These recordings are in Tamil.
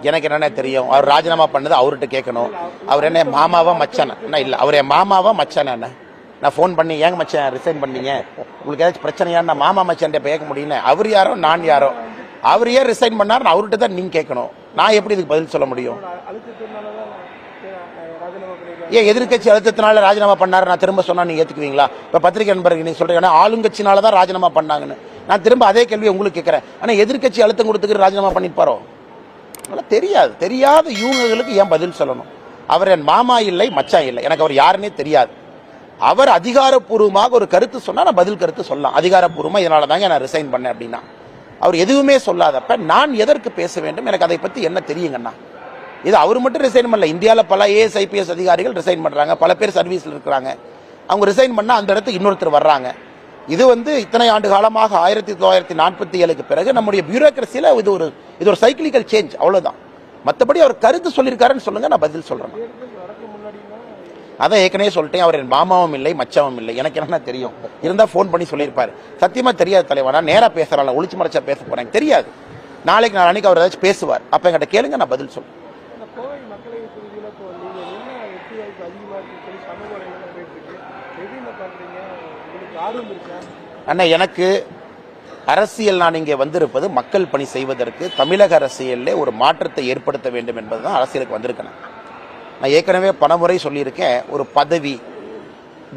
எனக்கு என்னென்ன தெரியும்? அவர் ராஜினாமா பண்ணது அவர்கிட்ட கேட்கணும். அவர் என்ன மாமாவா மச்சானா? என்ன இல்லை, அவர் என் மாமாவா மச்சானா? என்ன நான் ஃபோன் பண்ணி ஏங்க மச்சான் ரிசைன் பண்ணீங்க, உங்களுக்கு ஏதாச்சும் பிரச்சனையான்னு நான் மாமா மச்சான் கேட்க முடியும்னு. அவர் யாரோ நான் யாரோ, அவர் ஏன் ரிசைன் பண்ணார் அவர்கிட்ட தான் நீங்கள் கேட்கணும். நான் எப்படி இதுக்கு பதில் சொல்ல முடியும்? ஏன் எதிர்கட்சி அழுத்தத்தினால ராஜினாமா பண்ணாரு நான் திரும்ப சொன்னா நீங்க ஏத்துக்குவீங்களா? இப்ப பத்திரிகை நண்பர்கள் நீங்க சொல்றீங்க ஆளுங்கட்சினால தான் ராஜினாமா பண்ணாங்கன்னு. நான் திரும்ப அதே கேள்வி உங்களுக்கு கேட்கறேன். ஆனா எதிர்கட்சி அழுத்தம் கொடுத்துக்கு ராஜினாமா பண்ணிப்பாரோ? தெரியாத இவங்களுக்கு ஏன் பதில் சொல்லணும்? அவர் என் மாமா இல்லை, மச்சான் இல்லை, எனக்கு அவர் யாருன்னே தெரியாது. அவர் அதிகாரப்பூர்வமாக ஒரு கருத்து சொன்னா நான் பதில் கருத்து சொல்லலாம். அதிகாரப்பூர்வமா இதனால தாங்க நான் ரிசைன் பண்ணேன் அப்படின்னா. அவர் எதுவுமே சொல்லாதப்ப நான் எதற்கு பேச வேண்டும்? எனக்கு அதை பத்தி என்ன தெரியுங்கண்ணா? இது அவர் மட்டும் ரிசைன் பண்ணல, இந்தியாவில் பல ஏஎஸ் ஐபிஎஸ் அதிகாரிகள் ரிசைன் பண்றாங்க, பல பேர் சர்வீஸ்ல இருக்கிறாங்க. அவங்க ரிசைன் பண்ணா அந்த இடத்துக்கு இன்னொருத்தர் வர்றாங்க. இது இத்தனை ஆண்டு காலமாக 1947க்கு பிறகு நம்முடைய பியூரோக்ரஸியில இது ஒரு சைக்கிளிக்கல் சேஞ்ச், அவ்வளவுதான். மற்றபடி அவர் கருத்து சொல்லியிருக்காருன்னு சொல்லுங்க, நான் பதில் சொல்றேன். அதான் ஏற்கனவே சொல்லிட்டேன், அவர் என் மாமாவும் இல்லை மச்சாவும் இல்லை, எனக்கு என்ன தெரியும்? இருந்தா போன் பண்ணி சொல்லியிருப்பாரு. சத்தியமா தெரியாது தலைவா, நான் நேரா பேசுறாங்க, ஒளிச்சு மறைச்சா பேச போறேன் தெரியாது. நாளைக்கு நாளைக்கு அவர் ஏதாச்சும் பேசுவார், அப்ப என்கிட்ட கேளுங்க, நான் பதில் சொல்றேன். அண்ணா, எனக்கு அரசியல் நான் இங்கே வந்திருப்பது மக்கள் பணி செய்வதற்கு, தமிழக அரசியலில் ஒரு மாற்றத்தை ஏற்படுத்த வேண்டும் என்பதுதான் அரசியலுக்கு வந்திருக்கேன். நான் ஏற்கனவே பலமுறை சொல்லியிருக்கேன், ஒரு பதவி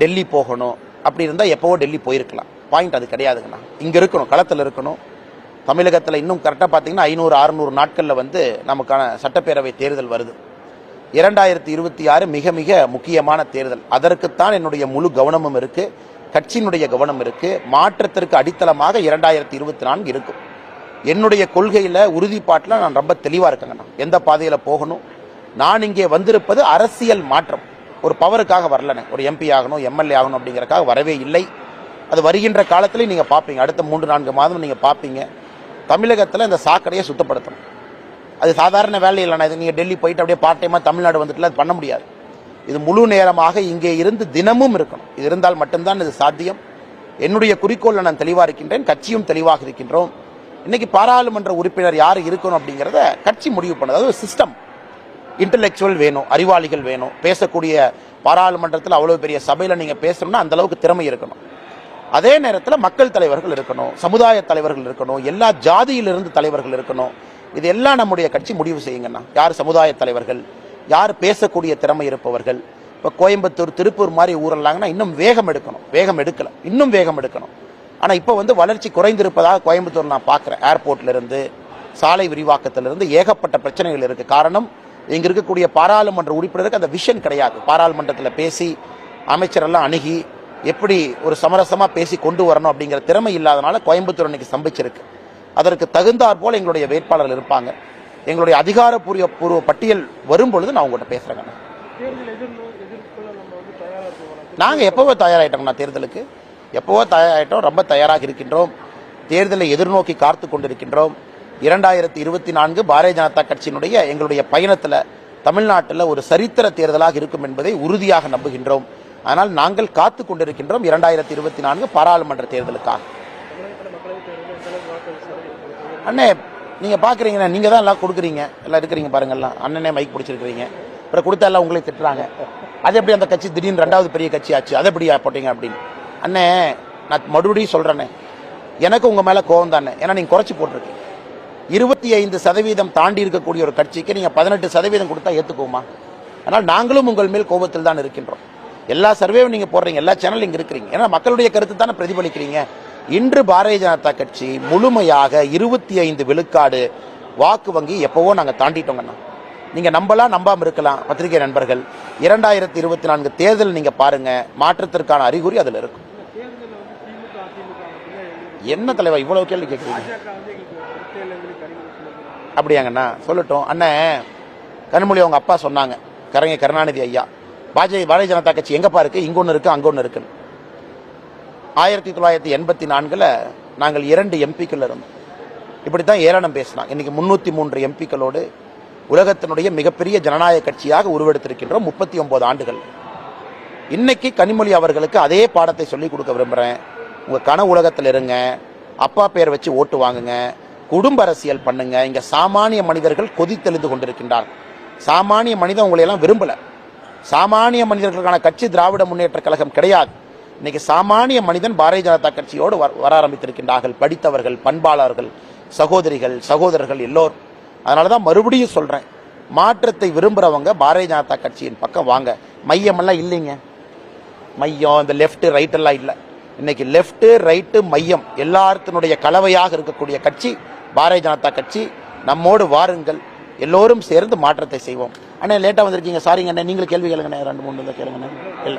டெல்லி போகணும் அப்படி இருந்தால் எப்போவோ டெல்லி போயிருக்கலாம். பாயிண்ட் அது கிடையாதுங்கண்ணா. இங்கே இருக்கணும், களத்தில் இருக்கணும். தமிழகத்தில் இன்னும் கரெக்டாக பார்த்தீங்கன்னா 500-600 நாட்களில் நமக்கான சட்டப்பேரவை தேர்தல் வருது. 2026 மிக மிக முக்கியமான தேர்தல். அதற்குத்தான் என்னுடைய முழு கவனமும் இருக்கு, கட்சியினுடைய கவனம் இருக்கு. மாற்றத்திற்கு அடித்தளமாக 2024 இருக்கும். என்னுடைய கொள்கையில உறுதிப்பாட்டில் நான் ரொம்ப தெளிவா இருக்கேங்கண்ணா. எந்த பாதையில போகணும்? நான் இங்கே வந்திருப்பது அரசியல் மாற்றம், ஒரு பவருக்காக வரலன்னு, ஒரு எம்பி ஆகணும் எம்எல்ஏ ஆகணும் அப்படிங்கறக்காக வரவே இல்லை. அது வருகின்ற காலத்தில் நீங்க பாப்பீங்க, அடுத்த 3-4 மாதம் நீங்க பாப்பீங்க. தமிழகத்தில் இந்த சாக்கடையை சுத்தப்படுத்தணும். அது சாதாரண வேலை இல்லைனா, இது நீங்க டெல்லி போயிட்டு அப்படியே பார்ட் டைமா தமிழ்நாடு வந்துட்டுல அது பண்ண முடியாது. இது முழு நேரமாக இங்கே இருந்து தினமும் இருக்கணும். இது இருந்தால் மட்டும்தான் இது சாத்தியம். என்னுடைய குறிக்கோள் நான் தெளிவா இருக்கின்றேன், கட்சியும் தெளிவாக இருக்கின்றோம். இன்னைக்கு பாராளுமன்ற உறுப்பினர் யாரு இருக்கணும் அப்படிங்கறத கட்சி முடிவு பண்ணது. அது ஒரு சிஸ்டம். இன்டலெக்சுவல் வேணும், அறிவாளிகள் வேணும், பேசக்கூடிய பாராளுமன்றத்தில் அவ்வளவு பெரிய சபையில நீங்க பேசணும்னா அந்த அளவுக்கு திறமை இருக்கணும். அதே நேரத்தில் மக்கள் தலைவர்கள் இருக்கணும், சமுதாய தலைவர்கள் இருக்கணும், எல்லா ஜாதியிலிருந்து தலைவர்கள் இருக்கணும். இதெல்லாம் நம்முடைய கட்சி முடிவு செய்யுங்கண்ணா. யார் சமுதாய தலைவர்கள், யார் பேசக்கூடிய திறமை இருப்பவர்கள். இப்போ கோயம்புத்தூர் திருப்பூர் மாதிரி ஊரெல்லாங்கன்னா இன்னும் வேகம் எடுக்கணும், வேகம் எடுக்கல, இன்னும் வேகம் எடுக்கணும். ஆனால் இப்போ வளர்ச்சி குறைந்திருப்பதாக கோயம்புத்தூர் நான் பார்க்குறேன். ஏர்போர்ட்ல இருந்து சாலை விரிவாக்கத்திலிருந்து ஏகப்பட்ட பிரச்சனைகள் இருக்கு. காரணம், இங்க இருக்கக்கூடிய பாராளுமன்ற உறுப்பினருக்கு அந்த விஷன் கிடையாது. பாராளுமன்றத்தில் பேசி அமைச்சரெல்லாம் அணுகி எப்படி ஒரு சமரசமா பேசி கொண்டு வரணும் அப்படிங்கிற திறமை இல்லாதனால கோயம்புத்தூர் இன்னைக்கு ஸ்தம்பிச்சிருக்கு. அதற்கு தகுந்தாற் போல எங்களுடைய வேட்பாளர்கள் இருப்பாங்க. எங்களுடைய அதிகாரப்பூர்வ பட்டியல் வரும்பொழுது நான் உங்கள்கிட்ட பேசுறேங்க. நாங்க எப்பவோ தயாராயிட்டோம்னா, தேர்தலுக்கு எப்பவோ தயாராயிட்டோம், ரொம்ப தயாராக இருக்கின்றோம். தேர்தலை எதிர்நோக்கி காத்து கொண்டிருக்கின்றோம். 2024 பாரதிய ஜனதா கட்சியினுடைய எங்களுடைய பயணத்தில் தமிழ்நாட்டில் ஒரு சரித்திர தேர்தலாக இருக்கும் என்பதை உறுதியாக நம்புகின்றோம். ஆனால் நாங்கள் காத்து கொண்டிருக்கின்றோம் 2024 பாராளுமன்ற தேர்தலுக்காக. அண்ணே, நீங்க பாக்குறீங்கன்னா நீங்க தான் எல்லாம் கொடுக்குறீங்க, எல்லாம் இருக்கிறீங்க பாருங்கல்லாம். அண்ணனே மைக் பிடிச்சிருக்கிறீங்க, அப்புறம் கொடுத்தா எல்லாம் உங்களை திட்டுறாங்க. அது எப்படி அந்த கட்சி திடீர்னு 2வது பெரிய கட்சி ஆச்சு, அதை எப்படி போட்டீங்க அப்படின்னு. அண்ணே, நான் மறுபடியும் சொல்றேனே, எனக்கு உங்க மேல கோவம் தானே. ஏன்னா நீங்க குறைச்சி போட்டிருக்கீங்க. 25% தாண்டி இருக்கக்கூடிய ஒரு கட்சிக்கு நீங்க 18% கொடுத்தா ஏத்துக்குவோமா? ஆனால் நாங்களும் உங்கள் மேல் கோபத்தில் தான் இருக்கின்றோம். எல்லா சர்வேவும் நீங்க போடுறீங்க, எல்லா சேனல் இங்க இருக்கிறீங்க, ஏன்னா மக்களுடைய கருத்து தானே பிரதிபலிக்கிறீங்க. இன்று பாரதிய ஜனதா கட்சி முழுமையாக 25 விழுக்காடு வாக்கு வங்கி எப்பவோ நாங்க தாண்டிட்டோங்கண்ணா. நீங்க நம்பலாம், நம்பாம இருக்கலாம். பத்திரிகை நண்பர்கள், 2024 தேர்தல் நீங்க பாருங்க, மாற்றத்திற்கான அறிகுறி அதுல இருக்கும். என்ன தலைவா இவ்வளவு கேள்வி கேட்குறீங்க? அப்படியாங்கண்ணா, சொல்லட்டும். அண்ணன் கனிமொழி அவங்க அப்பா சொன்னாங்க, கலைஞர் கருணாநிதி ஐயா, பாரதிய ஜனதா கட்சி எங்கப்பா இருக்கு, இங்க ஒன்று இருக்கு, அங்க ஒன்று இருக்கு. 1984 நாங்கள் 2 எம்பிக்கள் இருந்தோம். இப்படித்தான் ஏளனம் பேசினாங்க. இன்னைக்கு 303 எம்பிக்களோடு உலகத்தினுடைய மிகப்பெரிய ஜனநாயக கட்சியாக உருவெடுத்திருக்கின்றோம் 39 ஆண்டுகள். இன்னைக்கு கனிமொழி அவர்களுக்கு அதே பாடத்தை சொல்லிக் கொடுக்க விரும்புறேன். உங்க கன உலகத்தில் இருங்க, அப்பா பேர் வச்சு ஓட்டு வாங்குங்க, குடும்ப அரசியல் பண்ணுங்க. இங்க சாமானிய மனிதர்கள் கொதித்தெழுந்து கொண்டிருக்கின்றார்கள். சாமானிய மனிதன் உங்களை எல்லாம் விரும்பல. சாமானிய மனிதர்களுக்கான கட்சி திராவிட முன்னேற்ற கழகம் கிடையாது. இன்னைக்கு சாமானிய மனிதன் பாரதிய ஜனதா கட்சியோடு வர ஆரம்பித்திருக்கின்றார்கள். படித்தவர்கள், பண்பாளர்கள், சகோதரிகள், சகோதரர்கள் எல்லோரும். அதனாலதான் மறுபடியும் சொல்றேன், மாற்றத்தை விரும்புறவங்க பாரதிய ஜனதா கட்சியின் பக்கம் வாங்க. மையம் எல்லாம் இல்லைங்க. மையம் இந்த லெப்ட் ரைட் எல்லாம் இல்லை. இன்னைக்கு லெப்ட் ரைட்டு மையம் எல்லாத்தினுடைய கலவையாக இருக்கக்கூடிய கட்சி பாரதிய ஜனதா கட்சி. நம்மோடு வாருங்கள், எல்லோரும் சேர்ந்து மாற்றத்தை செய்வோம். அண்ணே லேட்டா வந்திருக்கீங்க, சாரிங்க அண்ணே. நீங்களும் கேள்வி கேளுங்கண்ணே, 2-3 கேளுங்கண்ணே. இல்ல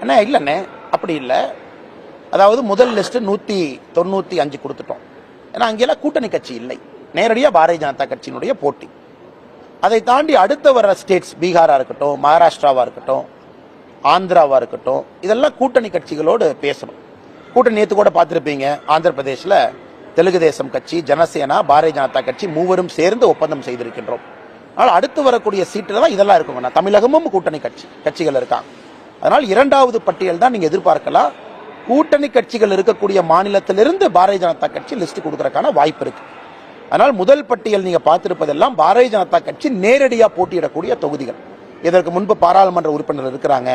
அண்ணே, இல்லண்ணே அப்படி இல்லை. அதாவது முதல் லிஸ்ட் 195 கொடுத்துட்டோம். ஏன்னா அங்கெல்லாம் கூட்டணி கட்சி இல்லை, நேரடியாக பாரதிய ஜனதா கட்சியினுடைய போட்டி. அதை தாண்டி அடுத்த வர ஸ்டேட்ஸ், பீகாரா இருக்கட்டும், மகாராஷ்டிராவா இருக்கட்டும், ஆந்திராவா இருக்கட்டும், இதெல்லாம் கூட்டணி கட்சிகளோடு பேசணும். கூட்டணி நேற்று கூட பார்த்துருப்பீங்க, ஆந்திர பிரதேசில் தெலுங்கு தேசம் கட்சி, ஜனசேனா, பாரதிய ஜனதா கட்சி மூவரும் சேர்ந்து ஒப்பந்தம் செய்திருக்கின்றோம். ஆனால் அடுத்து வரக்கூடிய சீட்டில் தான் இதெல்லாம் இருக்குங்க. தமிழகமும் கூட்டணி கட்சிகள் இருக்காங்க. அதனால் இரண்டாவது பட்டியல் தான் நீங்க எதிர்பார்க்கலாம். கூட்டணி கட்சிகள் இருக்கக்கூடிய மாநிலத்திலிருந்து பாரதிய ஜனதா கட்சி லிஸ்ட் கொடுக்கறதுக்கான வாய்ப்பு இருக்கு. அதனால் முதல் பட்டியல் நீங்க பார்த்திருப்பதெல்லாம் பாரதிய ஜனதா கட்சி நேரடியாக போட்டியிடக்கூடிய தொகுதிகள். இதற்கு முன்பு பாராளுமன்ற உறுப்பினர் இருக்கிறாங்க.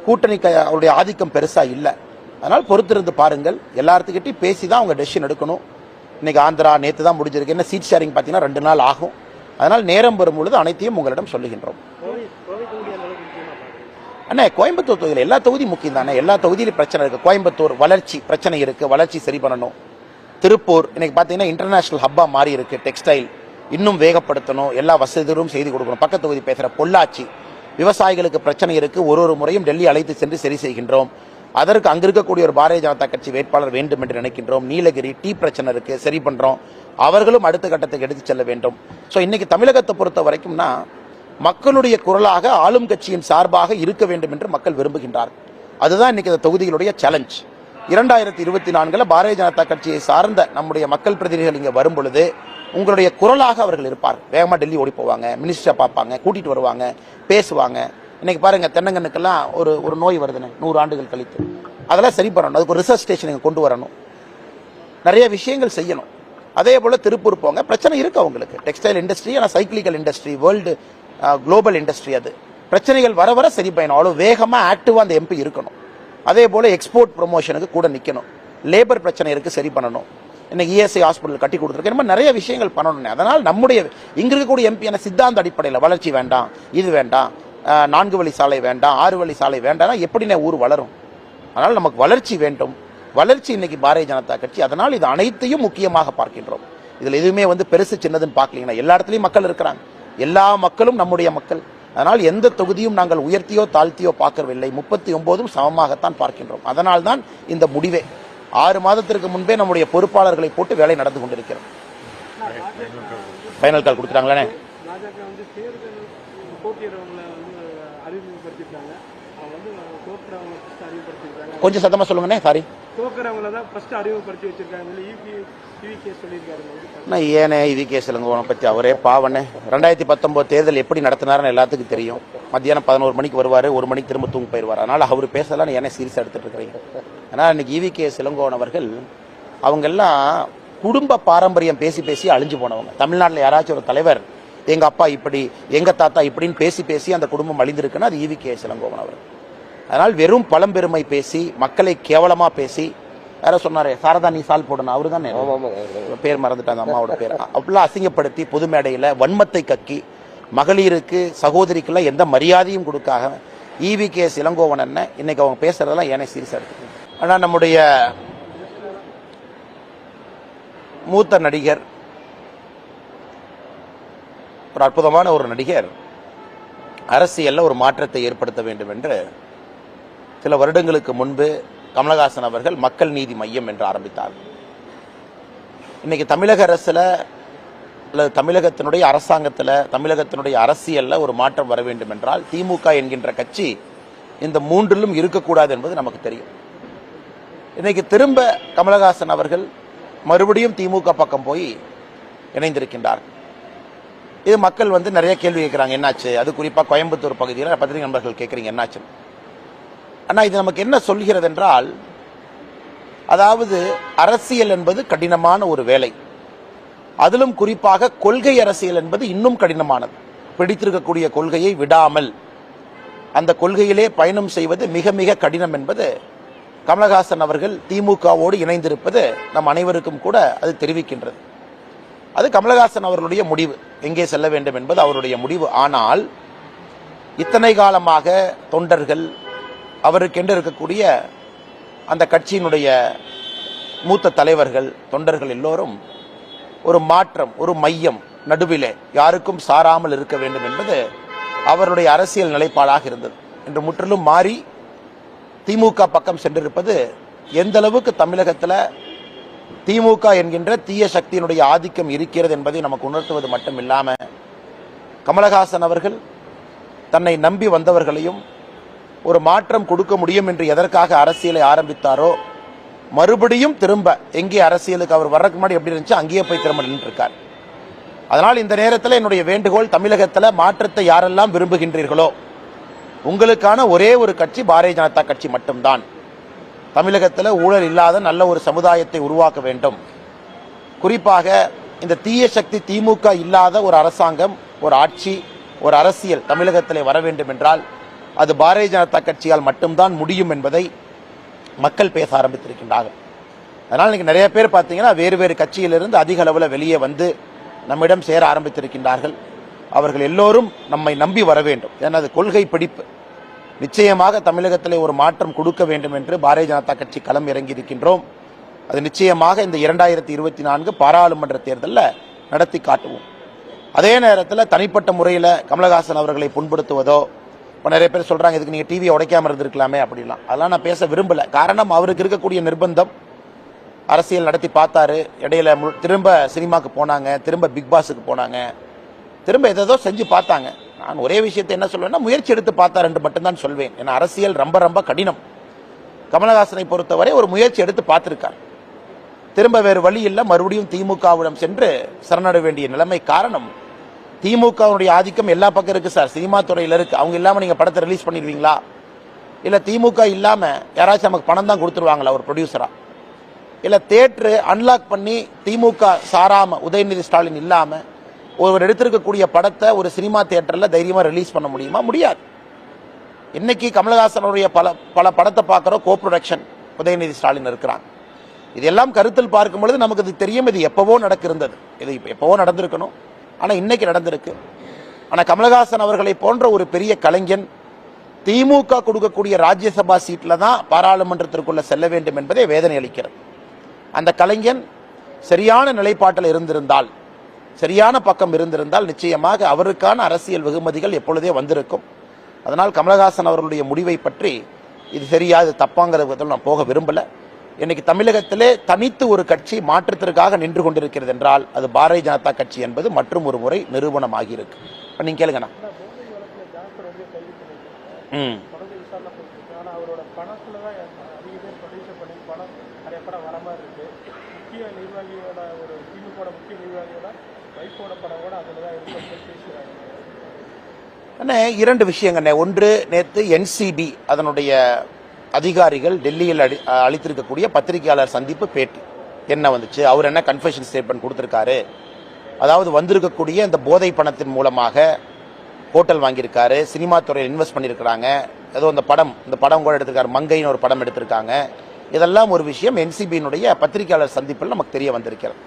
கூட்டணி அவருடைய ஆதிக்கம் பெருசா இல்லை. அதனால் பொறுத்திருந்து பாருங்கள். எல்லாத்துக்கிட்டையும் பேசி தான் அவங்க டெசிஷன் எடுக்கணும். இன்னைக்கு ஆந்திரா நேற்று தான் முடிஞ்சிருக்கு. என்ன சீட் ஷேரிங் பார்த்தீங்கன்னா 2 நாள் ஆகும். அதனால் நேரம் வரும்பொழுது அனைத்தையும் உங்களிடம் சொல்லுகின்றோம். அண்ணா, கோயம்புத்தூர் தொகுதியில் எல்லா தொகுதியும் முக்கியம் தானே. எல்லா தொகுதியிலும் பிரச்சனை இருக்கு. கோயம்புத்தூர் வளர்ச்சி பிரச்சனை இருக்கு, வளர்ச்சி சரி பண்ணணும். திருப்பூர் இன்னைக்கு பார்த்தீங்கன்னா இன்டர்நேஷனல் ஹப்பா மாறி இருக்கு. டெக்ஸ்டைல் இன்னும் வேகப்படுத்தணும், எல்லா வசதிகளும் செய்து கொடுக்கணும். பக்கத்து தொகுதி பேசுற பொள்ளாச்சி விவசாயிகளுக்கு பிரச்சனை இருக்கு. ஒரு முறையும் டெல்லி அழைத்து சென்று சரி செய்கின்றோம். அதற்கு அங்க இருக்கக்கூடிய ஒரு பாரதிய ஜனதா கட்சி வேட்பாளர் வேண்டும் என்று நினைக்கின்றோம். நீலகிரி டீ பிரச்சனை இருக்கு, சரி பண்றோம். அவர்களும் அடுத்த கட்டத்துக்கு எடுத்து செல்ல வேண்டும். ஸோ இன்னைக்கு தமிழகத்தை பொறுத்த வரைக்கும்னா மக்களுடைய குரலாக ஆளும் கட்சியின் சார்பாக இருக்க வேண்டும் என்று மக்கள் விரும்புகின்றார்கள். அதுதான் இன்னைக்கு இந்த தொகுதிகளுடைய சேலஞ்ச். 2024 பாரதிய ஜனதா கட்சியை சார்ந்த நம்முடைய மக்கள் பிரதிநிதிகள் இங்க வரும் பொழுது உங்களுடைய குரலாக அவர்கள் இருப்பார். வேகமா டெல்லி ஓடி போவாங்க, மினிஸ்டரை பார்ப்பாங்க, கூட்டிட்டு வருவாங்க, பேசுவாங்க. இன்னைக்கு பாருங்க, தென்னங்கண்ணுக்கெல்லாம் ஒரு நோய் வருதுன்னு 100 ஆண்டுகள் கழித்து. அதெல்லாம் சரி பண்ணணும். அதுக்கு ஒரு ரிசர்ச் ஸ்டேஷன் கொண்டு வரணும். நிறைய விஷயங்கள் செய்யணும். அதே போல திருப்பூர் போங்க, பிரச்சனை இருக்கு அவங்களுக்கு. டெக்ஸ்டைல் இண்டஸ்ட்ரி, ஆனால் cyclical industry, world global industry. அது பிரச்சனைகள் வர வர சரி பண்ணணும். அவ்வளவு வேகமா ஆக்டிவா அந்த எம்பி இருக்கணும். அதே போல எக்ஸ்போர்ட் ப்ரொமோஷனுக்கு கூட நிக்கணும். லேபர் பிரச்சனை இருக்கு, சரி பண்ணணும். இன்னைக்கு இஎஸ்ஐ ஹாஸ்பிட்டல் கட்டி கொடுத்துருக்கு. இந்த மாதிரி நிறைய விஷயங்கள் பண்ணணும். அதனால் நம்முடைய இங்க இருக்கக்கூடிய எம்பி சித்தாந்த அடிப்படையில் வளர்ச்சி வேண்டாம், இது வேண்டாம், 4 வழி சாலை வேண்டாம், 6 வழி சாலை வேண்டாம், எப்படின்னா ஊர் வளரும்? அதனால் நமக்கு வளர்ச்சி வேண்டும். வளர்ச்சி இன்னைக்கு பாரதிய ஜனதா கட்சி. அதனால் இது அனைத்தையும் முக்கியமாக பார்க்கின்றோம். இதுல எதுவுமே பெருசு சின்னதுன்னு பார்க்கலீங்கன்னா எல்லா இடத்துலயும் மக்கள் இருக்கிறாங்க. எல்லா மக்களும் நம்முடைய மக்கள். அதனால் எந்த தொகுதியும் நாங்கள் உயர்த்தியோ தாழ்த்தியோ பார்க்கவில்லை. 39 சமமாகத்தான் பார்க்கின்றோம். அதனால் தான் இந்த முடிவே. 6 மாதத்திற்கு முன்பே நம்முடைய பொறுப்பாளர்களை போட்டு வேலை நடந்து கொண்டிருக்கிறோம். ஃபைனல் கால் கொடுத்துட்டாங்களே. கொஞ்சம் சத்தமா சொல்லுங்கண்ணே. சாரி, ஏனே இவிகே இளங்கோவனை பத்தி அவரே பாவனே. 2019 தேர்தல் எப்படி நடத்தினாருன்னு எல்லாத்துக்கும் தெரியும். மத்தியானம் 11 மணிக்கு வருவாரு, 1 மணிக்கு திரும்ப தூங்க போயிருவார். அதனால அவர் பேசலாம், ஏன்னா சீரியஸா எடுத்துட்டு இருக்கிறீங்க. ஆனால் இன்னைக்கு இவிகே இளங்கோவன் அவர்கள் அவங்க எல்லாம் குடும்ப பாரம்பரியம் பேசி பேசி அழிஞ்சு போனவங்க. தமிழ்நாட்டில் யாராச்சும் ஒரு தலைவர் எங்க அப்பா இப்படி, எங்க தாத்தா இப்படின்னு பேசி பேசி அந்த குடும்பம் அழிந்திருக்குன்னா அது இவிகே இளங்கோவன் அவர். அதனால் வெறும் பழம்பெருமை பேசி, மக்களை கேவலமா பேசி, யார சொன்னாரு சாரதா நீ சால் போடணும், அவரு தானே, பேர் மறந்துட்டாங்க அம்மாவோட பேர், அப்படிலாம் அசிங்கப்படுத்தி பொது மேடையில வன்மத்தை கக்கி மகளிருக்கு சகோதரிக்கெல்லாம் எந்த மரியாதையும் கொடுக்காக இவிகே இளங்கோவன் என்ன இன்னைக்கு அவங்க பேசுறதெல்லாம் ஏனே சீரியஸா இருக்கு. ஆனா நம்முடைய மூத்த நடிகர், ஒரு அற்புதமான ஒரு நடிகர், அரசியல்ல ஒரு மாற்றத்தை ஏற்படுத்த வேண்டும் என்று சில வருடங்களுக்கு முன்பு கமலஹாசன் அவர்கள் மக்கள் நீதி மையம் என்று ஆரம்பித்தார். இன்னைக்கு தமிழக அரசுல அல்லது தமிழகத்தினுடைய அரசாங்கத்தில், தமிழகத்தினுடைய அரசியல்ல ஒரு மாற்றம் வர வேண்டும் என்றால் திமுக என்கின்ற கட்சி இந்த 3லும் இருக்கக்கூடாது என்பது நமக்கு தெரியும். இன்னைக்கு திரும்ப கமலஹாசன் அவர்கள் மறுபடியும் திமுக பக்கம் போய் இணைந்திருக்கின்றார். இது மக்கள் நிறைய கேள்வி கேட்கிறாங்க, என்னாச்சு? அது குறிப்பா கோயம்புத்தூர் பகுதியில் பத்திரிகை நண்பர்கள் கேட்கறீங்க என்னாச்சு. ஆனா இது நமக்கு என்ன சொல்கிறது என்றால், அதாவது அரசியல் என்பது கடினமான ஒரு வேலை. அதிலும் குறிப்பாக கொள்கை அரசியல் என்பது இன்னும் கடினமானது. பிடித்திருக்கக்கூடிய கொள்கையை விடாமல் அந்த கொள்கையிலே பயணம் செய்வது மிக மிக கடினம் என்பது கமலஹாசன் அவர்கள் திமுகவோடு இணைந்திருப்பது நம் அனைவருக்கும் கூட அது தெரிவிக்கின்றது. அது கமலஹாசன் அவர்களுடைய முடிவு, எங்கே செல்ல வேண்டும் என்பது அவருடைய முடிவு. ஆனால் இத்தனை காலமாக தொண்டர்கள், அவருக்கென்று இருக்கக்கூடிய அந்த கட்சியினுடைய மூத்த தலைவர்கள், தொண்டர்கள் எல்லோரும் ஒரு மாற்றம், ஒரு மையம் நடுவிலே யாருக்கும் சாராமல் இருக்க வேண்டும் என்பது அவருடைய அரசியல் நிலைப்பாடாக இருந்தது. இன்று முற்றிலும் மாறி திமுக பக்கம் சென்றிருப்பது எந்த அளவுக்கு தமிழகத்தில் திமுக என்கின்ற தீய சக்தியினுடைய ஆதிக்கம் இருக்கிறது என்பதை நமக்கு உணர்த்துவது மட்டும் இல்லாம, கமலஹாசன் அவர்கள் தன்னை நம்பி வந்தவர்களையும் ஒரு மாற்றம் கொடுக்க முடியும் என்று எதற்காக அரசியலை ஆரம்பித்தாரோ, மறுபடியும் திரும்ப எங்கே அரசியலுக்கு அவர் வர்றதுக்கு முன்னாடி எப்படி இருந்துச்சு அங்கேயே போய் திரும்ப நின்று இருக்கார். அதனால் இந்த நேரத்தில் என்னுடைய வேண்டுகோள், தமிழகத்தில் மாற்றத்தை யாரெல்லாம் விரும்புகின்றீர்களோ உங்களுக்கான ஒரே ஒரு கட்சி பாரதிய ஜனதா கட்சி மட்டும்தான். தமிழகத்தில் ஊழல் இல்லாத நல்ல ஒரு சமுதாயத்தை உருவாக்க வேண்டும். குறிப்பாக இந்த தீய சக்தி திமுக இல்லாத ஒரு அரசாங்கம், ஒரு ஆட்சி, ஒரு அரசியல் தமிழகத்திலே வர வேண்டும் என்றால் அது பாரதிய ஜனதா கட்சியால் மட்டும்தான் முடியும் என்பதை மக்கள் பேச ஆரம்பித்திருக்கின்றார்கள். அதனால் இன்னைக்கு நிறைய பேர் பார்த்தீங்கன்னா வேறு வேறு கட்சியிலிருந்து அதிக அளவில் வெளியே வந்து நம்மிடம் சேர ஆரம்பித்திருக்கின்றார்கள். அவர்கள் எல்லோரும் நம்மை நம்பி வர வேண்டும். ஏன்னா அது கொள்கை பிடிப்பு. நிச்சயமாக தமிழகத்திலே ஒரு மாற்றம் கொடுக்க வேண்டும் என்று பாரதிய ஜனதா கட்சி களம் இறங்கி இருக்கின்றோம். அது நிச்சயமாக இந்த 2024 பாராளுமன்ற தேர்தலில் நடத்தி காட்டுவோம். அதே நேரத்தில் தனிப்பட்ட முறையில் கமலஹாசன் அவர்களை புண்படுத்துவதோ, இப்போ நிறைய பேர் சொல்றாங்க இதுக்கு நீங்க டிவியை உடைக்காம இருந்திருக்கலாமே அப்படிலாம், அதெல்லாம் நான் பேச விரும்பல. காரணம், அவருக்கு இருக்கக்கூடிய நிர்பந்தம். அரசியல் நடத்தி பார்த்தாரு, இடையில திரும்ப சினிமாக்கு போனாங்க, திரும்ப பிக் பாஸுக்கு போனாங்க, திரும்ப ஏதோ செஞ்சு பார்த்தாங்க. நான் ஒரே விஷயத்தை என்ன சொல்வேன்னா, முயற்சி எடுத்து பார்த்தார் என்று மட்டும்தான் சொல்வேன். ஏன்னா அரசியல் ரொம்ப ரொம்ப கடினம். கமலஹாசனை பொறுத்தவரை ஒரு முயற்சி எடுத்து பார்த்திருக்கார். திரும்ப வேறு வழி இல்லை, மறுபடியும் திமுகவிடம் சென்று சரணட வேண்டிய நிலைமை. காரணம், திமுகவுடைய ஆதிக்கம் எல்லா பக்கம் இருக்கு சார், சினிமா துறையில் இருக்கு. அவங்க இல்லாம நீங்க படத்தை ரிலீஸ் பண்ணிடுவீங்களா? இல்ல திமுக இல்லாம யாராச்சும் நமக்கு பணம் தான் கொடுத்துருவாங்களா ஒரு ப்ரொடியூசரா? இல்ல தியேட்டர் அன்லாக் பண்ணி திமுக சாராம, உதயநிதி ஸ்டாலின் இல்லாம ஒருவர் எடுத்திருக்கக்கூடிய படத்தை ஒரு சினிமா தியேட்டர்ல தைரியமா ரிலீஸ் பண்ண முடியுமா? முடியாது. இன்னைக்கு கமலஹாசனுடைய பல படத்தை பார்க்கிறோம், கோ ப்ரொடக்ஷன் உதயநிதி ஸ்டாலின் இருக்கிறாங்க. இதெல்லாம் கருத்தில் பார்க்கும் பொழுது நமக்கு இது தெரியும், இது எப்பவோ நடக்கிறது, இது எப்பவோ நடந்திருக்கணும், ஆனா இன்னைக்கு நடந்திருக்கு. ஆனா கமலஹாசன் அவர்களை போன்ற ஒரு பெரிய கலைஞன் திமுக கொடுக்கக்கூடிய ராஜ்யசபா சீட்ல தான் பாராளுமன்றத்திற்குள்ள செல்ல வேண்டும் என்பதே வேதனை அளிக்கிறது. அந்த கலைஞன் சரியான நிலைப்பாட்டில் இருந்திருந்தால், சரியான பக்கம் இருந்திருந்தால் நிச்சயமாக அவருக்கான அரசியல் வெகுமதிகள் எப்பொழுதே வந்திருக்கும். அதனால் கமலஹாசன் அவர்களுடைய முடிவை பற்றி இது சரியா இது தப்பாங்கிறத நான் போக விரும்பல. இன்னைக்கு தமிழகத்திலே தனித்து ஒரு கட்சி மாற்றத்திற்காக நின்று கொண்டிருக்கிறது என்றால் அது பாரதிய ஜனதா கட்சி என்பது மற்றும் ஒரு முறை நிரூபணமாகி இருக்கு. நீங்க கேளுங்கண்ணா. இரண்டு விஷயங்கண்ணே. ஒன்று, நேற்று NCB அதனுடைய அதிகாரிகள் டெல்லியில் அளித்திருக்கக்கூடிய பத்திரிகையாளர் சந்திப்பு பேட்டி என்ன வந்துச்சு, அவர் என்ன கன்ஃபெஷன் ஸ்டேட்மெண்ட் கொடுத்திருக்காரு, அதாவது வந்திருக்கக்கூடிய இந்த போதை பணத்தின் மூலமாக ஹோட்டல் வாங்கியிருக்காரு, சினிமா துறையில் இன்வெஸ்ட் பண்ணியிருக்கிறாங்க, ஏதோ இந்த படம் கூட எடுத்திருக்காரு, மங்கைன்னு ஒரு படம் எடுத்திருக்காங்க. இதெல்லாம் ஒரு விஷயம் NCBயினுடைய பத்திரிகையாளர் சந்திப்பில் நமக்கு தெரிய வந்திருக்கிறது.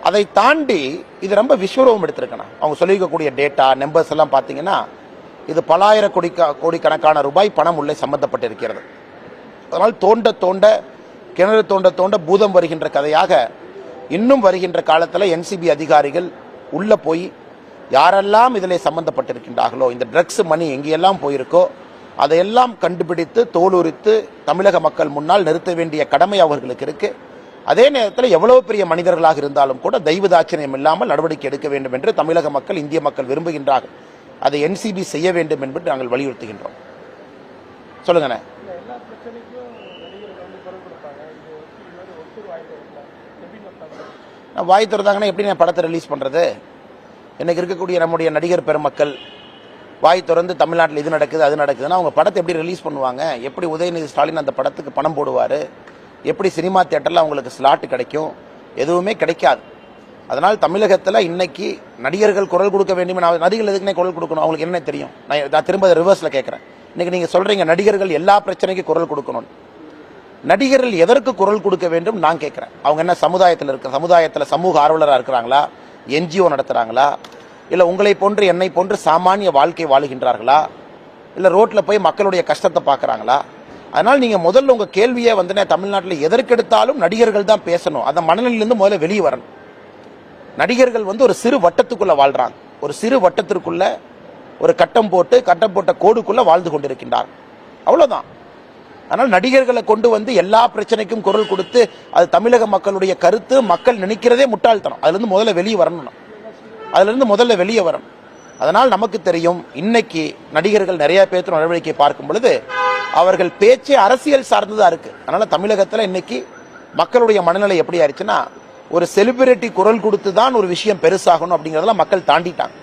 அதை தாண்டி இது ரொம்ப விஸ்வரூபம் எடுத்திருக்கணும். அவங்க சொல்லியிருக்கக்கூடிய டேட்டா நம்பர்ஸ் எல்லாம் பார்த்தீங்கன்னா இது பலாயிரம் கோடிக்கணக்கான ரூபாய் பணம் உள்ளே சம்பந்தப்பட்டிருக்கிறது. அதனால் தோண்ட கிணறு தோண்ட பூதம் வருகின்ற கதையாக இன்னும் வருகின்ற காலத்தில் NCB அதிகாரிகள் உள்ள போய் யாரெல்லாம் இதில் சம்பந்தப்பட்டிருக்கின்றார்களோ, இந்த ட்ரக்ஸ் மணி எங்கெல்லாம் போயிருக்கோ அதையெல்லாம் கண்டுபிடித்து தோலுரித்து தமிழக மக்கள் முன்னால் நிறுத்த வேண்டிய கடமை அவர்களுக்கு இருக்கு. அதே நேரத்தில் எவ்வளவு பெரிய மனிதர்களாக இருந்தாலும் கூட தெய்வதாட்சியம் இல்லாமல் நடவடிக்கை எடுக்க வேண்டும் என்று தமிழக மக்கள், இந்திய மக்கள் விரும்புகின்றார்கள். அதை NCB செய்ய வேண்டும் என்று நாங்கள் வலியுறுத்துகின்றோம். சொல்லுங்கண்ணே. வாய் திறந்தாங்கன்னா எப்படி நான் படத்தை ரிலீஸ் பண்றது? இன்னைக்கு இருக்கக்கூடிய நம்முடைய நடிகர் பெருமக்கள் வாய் திறந்து தமிழ்நாட்டில் இது நடக்குது அது நடக்குதுன்னா அவங்க படத்தை எப்படி ரிலீஸ் பண்ணுவாங்க? எப்படி உதயநிதி ஸ்டாலின் அந்த படத்துக்கு பணம் போடுவாரு? எப்படி சினிமா தியேட்டரில் அவங்களுக்கு ஸ்லாட் கிடைக்கும்? எதுவுமே கிடைக்காது. அதனால் தமிழகத்தில் இன்னைக்கு நடிகர்கள் குரல் கொடுக்க வேண்டும். நடிகர்கள் எதுக்குன்னே குரல் கொடுக்கணும்? அவங்களுக்கு என்ன தெரியும்? நான் திரும்ப ரிவர்ஸில் கேட்குறேன். இன்னைக்கு நீங்கள் சொல்கிறீங்க நடிகர்கள் எல்லா பிரச்சனைக்கும் குரல் கொடுக்கணும். நடிகர்கள் எதற்கு குரல் கொடுக்க வேண்டும் நான் கேட்குறேன். அவங்க என்ன சமுதாயத்தில் சமூக ஆர்வலராக இருக்கிறாங்களா? என்ஜிஓ நடத்துகிறாங்களா? இல்லை உங்களை போன்று என்னை போன்று சாமானிய வாழ்க்கை வாழுகின்றார்களா? இல்லை ரோட்டில் போய் மக்களுடைய கஷ்டத்தை பார்க்குறாங்களா? அதனால் நீங்கள் முதல்ல உங்கள் கேள்வியை தமிழ்நாட்டில் எதற்கெடுத்தாலும் நடிகர்கள் தான் பேசணும். அந்த மனநிலையிலிருந்து முதல்ல வெளியே வரணும். நடிகர்கள் ஒரு சிறு வட்டத்துக்குள்ள வாழ்றாங்க. ஒரு சிறு வட்டத்திற்குள்ள ஒரு கட்டம் போட்ட கோடுக்குள்ள வாழ்ந்து கொண்டிருக்கின்றார். அவ்வளவுதான். ஆனால் நடிகர்களை கொண்டு எல்லா பிரச்சனைக்கும் குரல் கொடுத்து அது தமிழக மக்களுடைய கருத்து, மக்கள் நினைக்கிறதே முட்டாள்தனம். அதுல இருந்து முதல்ல வெளியே வரணும். அதனால் நமக்கு தெரியும் இன்னைக்கு நடிகர்கள் நிறைய பேர் நடவடிக்கை பார்க்கும் பொழுது அவர்கள் பேச்சே அரசியல் சார்ந்ததா இருக்கு. அதனால தமிழகத்தில் இன்னைக்கு மக்களுடைய மனநிலை எப்படி ஆயிடுச்சுன்னா, ஒரு செலிபிரிட்டி குரல் கொடுத்து தான் ஒரு விஷயம் பெருசாகணும் அப்படிங்கறதெல்லாம் மக்கள் தாண்டிட்டாங்க.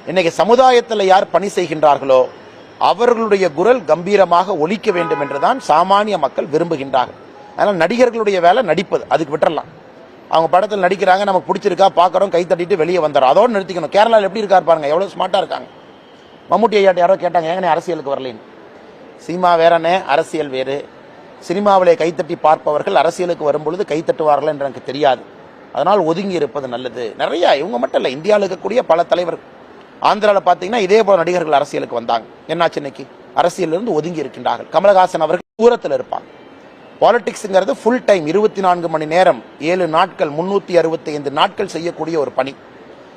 இன்னைக்கு சமுதாயத்தில் யார் பணி செய்கின்றார்களோ அவர்களுடைய குரல் கம்பீரமாக ஒலிக்க வேண்டும் என்றுதான் சாமானிய மக்கள் விரும்புகின்றார்கள். அதனால் நடிகர்களுடைய வேலை நடிப்பது, அதுக்கு விட்டுறலாம். அவங்க படத்தில் நடிக்கிறாங்க, நமக்கு பிடிச்சிருக்கா, பார்க்குறோம், கை தட்டிட்டு வெளியே வந்துடும், அதோடு நிறுத்திக்கணும். கேரளாவில் எப்படி இருக்காரு பாருங்க, எவ்வளோ ஸ்மார்ட்டாக இருக்காங்க. மம்முட்டி ஐயாட்ட யாரோ கேட்டாங்க, ஏங்க அரசியலுக்கு வரலேன்னு. சினிமா வேறனே, அரசியல் வேறு. சினிமாவிலே கைத்தட்டி பார்ப்பவர்கள் அரசியலுக்கு வரும்பொழுது கைத்தட்டுவார்கள் என்று எனக்கு தெரியாது. அதனால் ஒதுங்கி இருப்பது நல்லது. நிறைய இவங்க மட்டும் இல்லை, இந்தியாவில் இருக்கக்கூடிய பல தலைவர்கள். ஆந்திராவில் பார்த்தீங்கன்னா இதே போல நடிகர்கள் அரசியலுக்கு வந்தாங்க. என்னாச்சு? இன்னைக்கு அரசியலிருந்து ஒதுங்கி இருக்கின்றார்கள். கமலஹாசன் அவர்கள் தூரத்தில் இருப்பாங்க. பாலிடிக்ஸ்ங்கிறது ஃபுல் டைம் 24 மணி நேரம் 7 நாட்கள் 365 நாட்கள் செய்யக்கூடிய ஒரு பணி.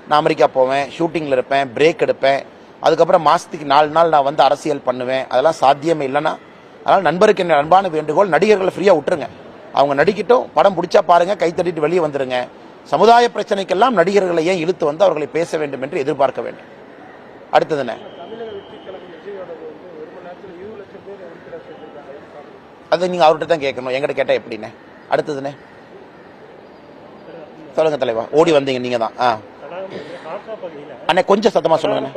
நான் அமெரிக்கா போவேன், ஷூட்டிங்கில் இருப்பேன், பிரேக் எடுப்பேன், அதுக்கப்புறம் மாதத்துக்கு 4 நாள் நான் அரசியல் பண்ணுவேன். அதெல்லாம் சாத்தியமே இல்லைன்னா. அதனால் நண்பருக்கு என்ன அன்பான வேண்டுகோள், நடிகர்களை ஃப்ரீயாக விட்டுருங்க. அவங்க நடிக்கட்டும், படம் பிடிச்சா பாருங்க, கை தட்டிட்டு வெளியே வந்துருங்க. சமுதாய பிரச்சனைக்கெல்லாம் நடிகர்களை ஏன் இழுத்து வந்து அவர்களை பேச வேண்டும் என்று எதிர்பார்க்க வேண்டும். அடுத்ததுன்னு அது நீங்க அவர்கிட்ட தான் கேட்கணும், எங்கிட்ட கேட்டா எப்படின்னு. அடுத்ததுன்னு சொல்லுங்க தலைவா, ஓடி வந்தீங்க நீங்க தான். அண்ணே கொஞ்சம் சத்தமா சொல்லுங்க.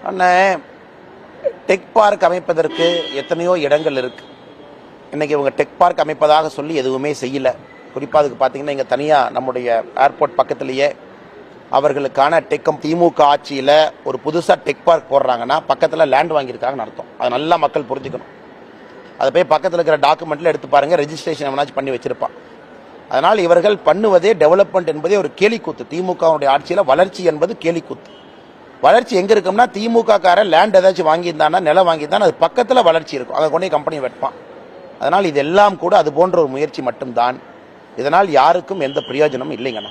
அண்ணே, டெக் பார்க் அமைப்பதற்கு எத்தனையோ இடங்கள் இருக்கு. இன்னைக்கு இவங்க டெக் பார்க் அமைப்பதாக சொல்லி எதுவுமே செய்யல. குறிப்பாக அதுக்கு பார்த்தீங்கன்னா இங்கே தனியாக நம்முடைய ஏர்போர்ட் பக்கத்திலேயே அவர்களுக்கான திமுக ஆட்சியில் ஒரு புதுசாக டெக் பார்க் போடுறாங்கன்னா பக்கத்தில் லேண்ட் வாங்கியிருக்காங்கன்னு அர்த்தம். அதை நல்லா மக்கள் புரிஞ்சுக்கணும். அதை போய் பக்கத்தில் இருக்கிற டாக்குமெண்ட்டில் எடுத்து பாருங்க, ரெஜிஸ்ட்ரேஷன் எவனாச்சும் பண்ணி வச்சிருப்பான். அதனால் இவர்கள் பண்ணுவதே டெவலப்மெண்ட் என்பதே ஒரு கேலிக்கூத்து. திமுகவுடைய ஆட்சியில் வளர்ச்சி என்பது கேலிக்கூத்து. வளர்ச்சி எங்கே இருக்கும்னா, திமுக காரன் லேண்ட் ஏதாச்சும் வாங்கியிருந்தானா, நிலம் வாங்கியிருந்தானா அது பக்கத்தில் வளர்ச்சி இருக்கும், அங்கே கொண்டே கம்பெனி வைப்பான். அதனால் இதெல்லாம் கூட அது போன்ற ஒரு முயற்சி மட்டும்தான். இதனால் யாருக்கும் எந்த பிரயோஜனமும் இல்லைங்கண்ணா.